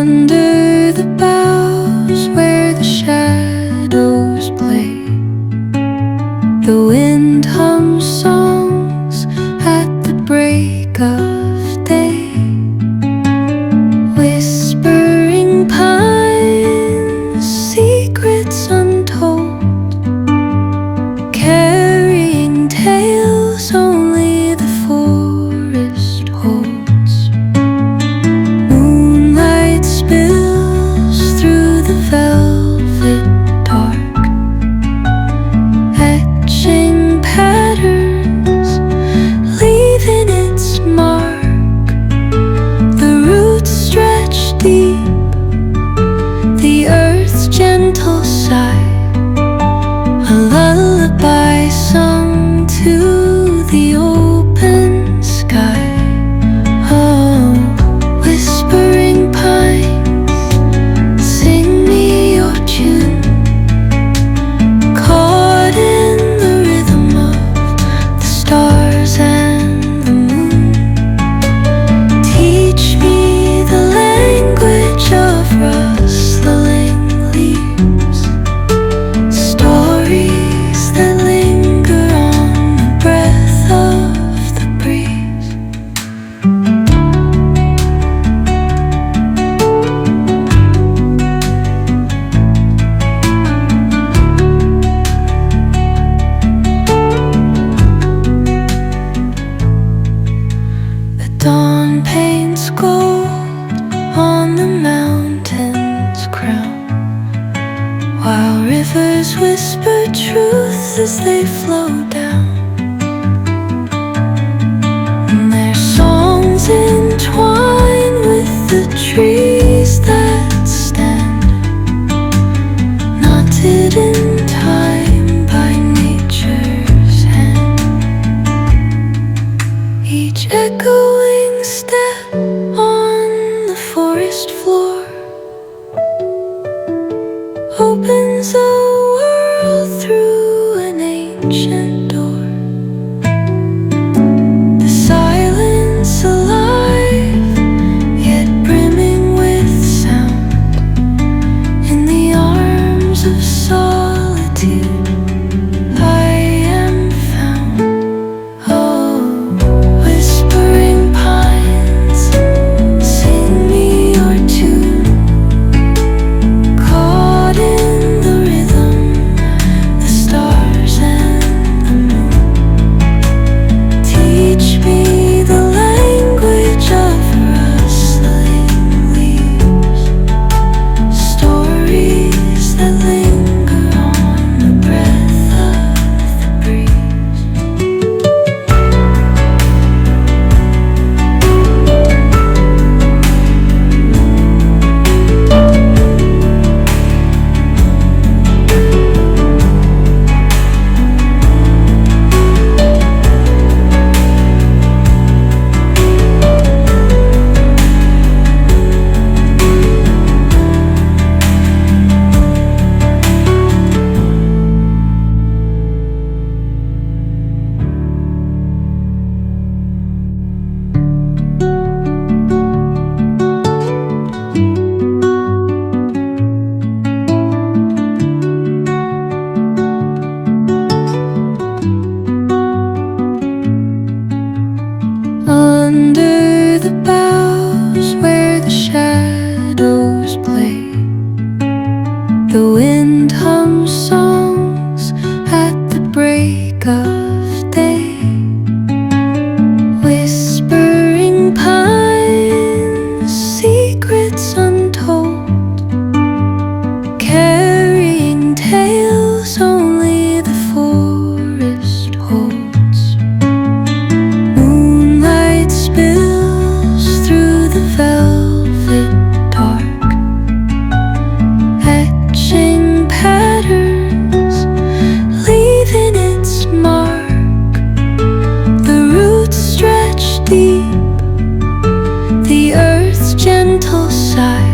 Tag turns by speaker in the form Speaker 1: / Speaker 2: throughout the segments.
Speaker 1: Under the boughs where the shadows play, the wind hums songs at the break of day. Whispering pines, secrets untold, carrying tales only the forest holds. Moonlight spills through the velvet dark, etching patterns, leaving its mark. The roots stretch deep, the earth's gentle sigh, a lullaby sung to the open sky. Oh, whispering pines, sing me your tune, caught in the rhythm of the stars and the moon. Teach me the language of rustling leaves, stories that linger on the breath of the breeze. The dawn paints gold on the mountain's crown, while rivers whisper truth as they flow down. And their songs entwine with the trees that stand, knotted in time by nature's hand. Each echoing step on the forest floor opens a world through an ancient door. The silence alive, yet brimming with sound. In the arms of solitude I am found. Oh, whispering pines, sing me your tune, caught in the rhythm, the stars and the moon. Teach me the language of rustling leaves, stories that linger on the breath of the breeze. Under the boughs where the shadows play, the wind hums songs at the break of day. Whispering pines, secrets untold, carrying tales only the forest holds. Moonlight spills through the velvet dark, etching patterns, leaving its mark. The roots stretch deep, the earth's gentle sigh,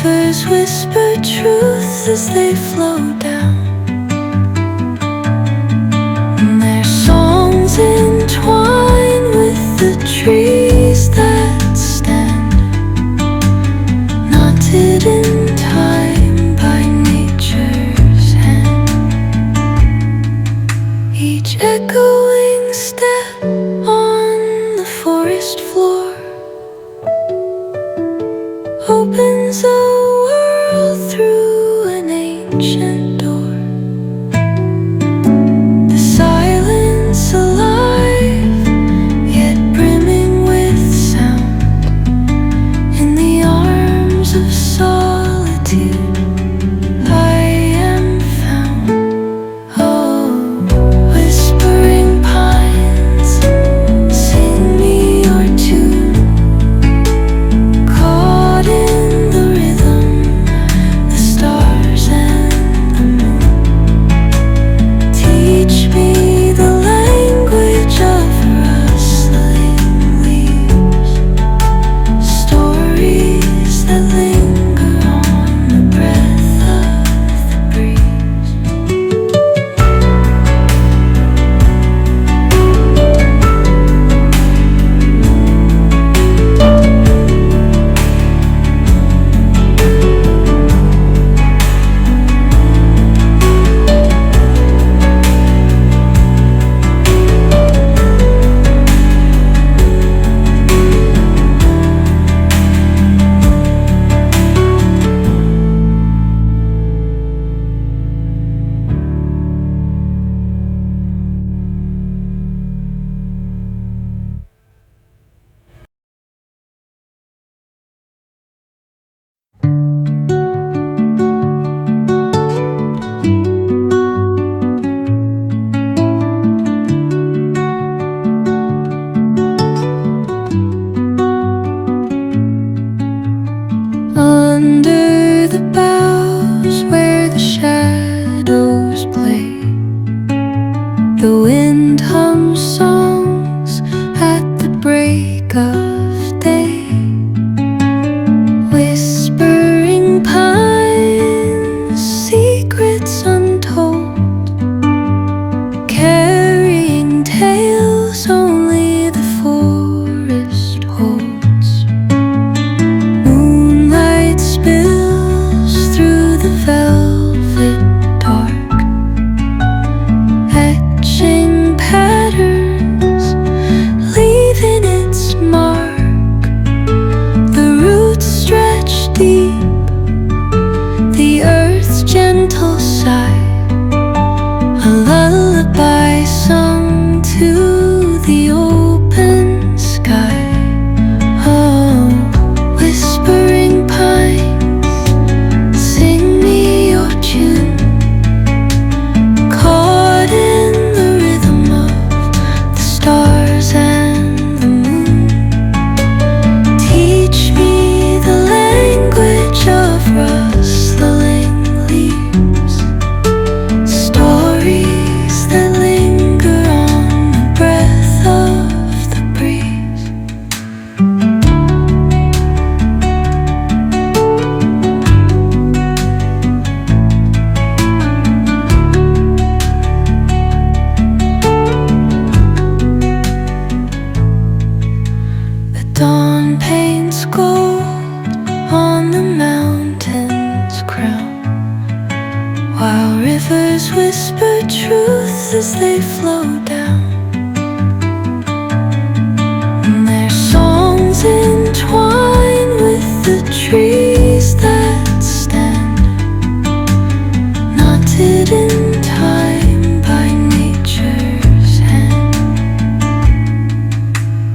Speaker 1: rivers whisper truth as they flow down, and their songs entwine with the trees that stand, knotted in time by nature's hand. Each echoing step on the forest floor opens a world through an ancient door. The silence alive, yet brimming with sound. In the arms of solitude I am found. Oh, whispering pines, sing me your tune. Caught in the rhythm, the stars and the moon. Teach me the language of rustling leaves, stories that linger on the breath of the breeze. Under the boughs where the shadows play, the wind hums songs at the break of day. Whispering pines, secrets untold, carrying tales only the forest holds. Moonlight spills through the velvet dark, etching patterns, leaving its mark. The roots stretch deep, the earth's gentle sigh, a lullaby sung to the open sky. Oh, whispering pines, sing me your tune. Caught in the rhythm of the stars and the moon. Teach me the language of rustling leaves, stories that linger on the breath of the breeze. The dawn paints gold on the mountain's crown, while rivers whisper truth as they flow down, and their songs entwine with the trees that stand, knotted in time by nature's hand.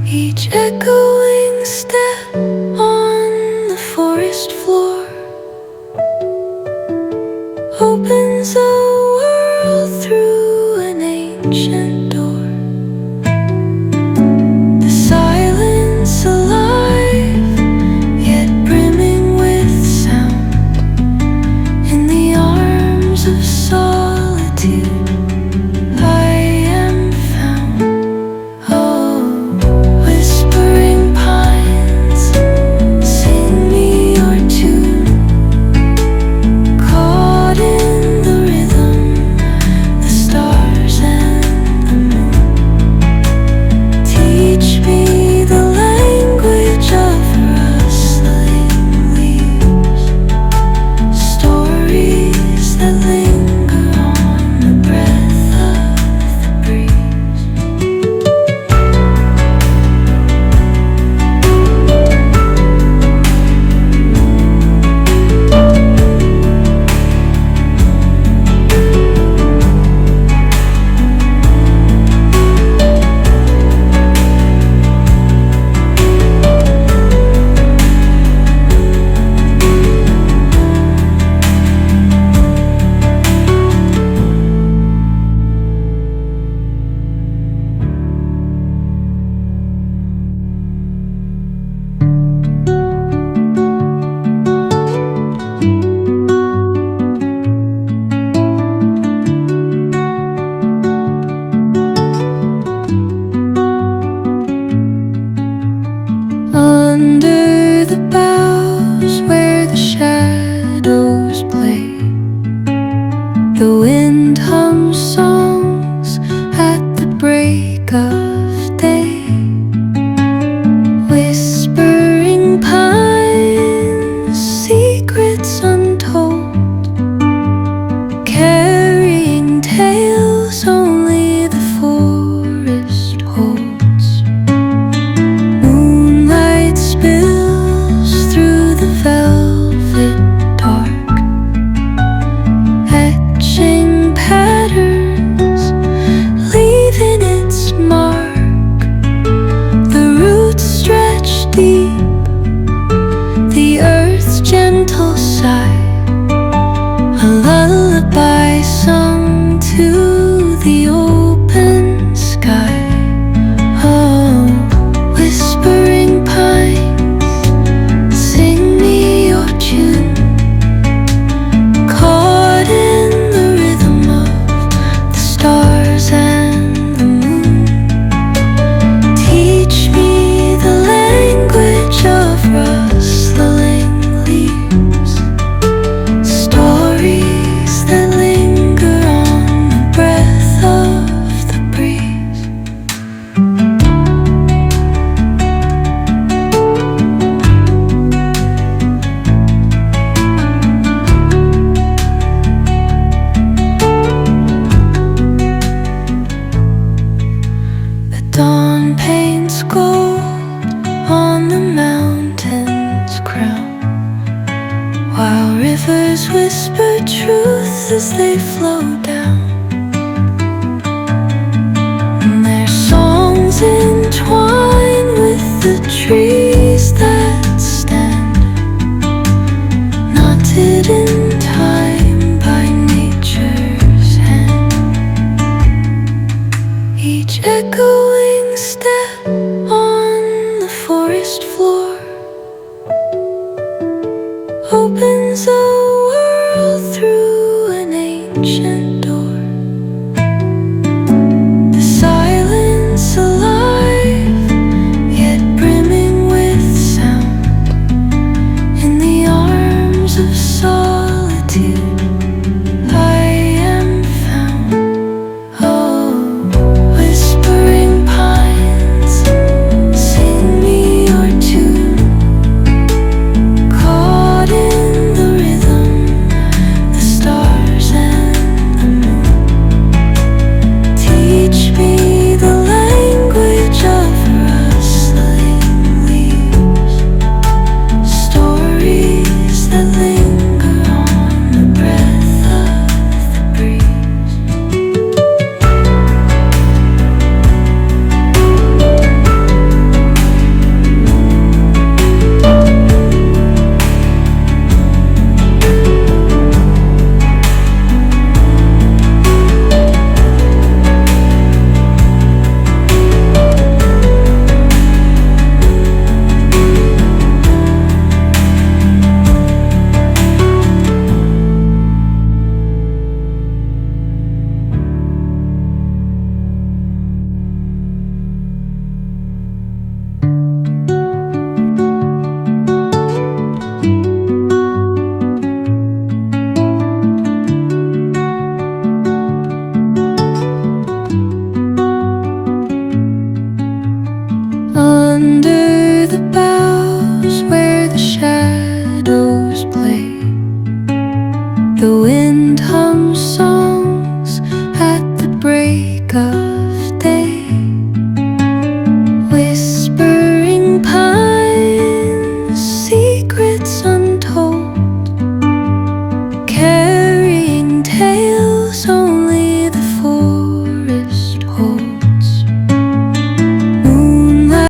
Speaker 1: Each echoing step on the forest floor opens a world through an ancient door. The silence alive, yet brimming with sound. In the arms of solitude I am found. Oh, whispering pines, sing me your tune. How rivers whisper truth as they flow down, and their songs entwine with the trees that stand, knotted in time by nature's hand. Each echoing step on the forest floor opens a world through an ancient door. The silence alive, yet brimming with sound. In the arms of solitude I am found. Oh, whispering pines, sing me your tune. Caught in the rhythm, the stars and the moon. Teach me the language of rustling leaves, stories that linger on the breath of the breeze. Under the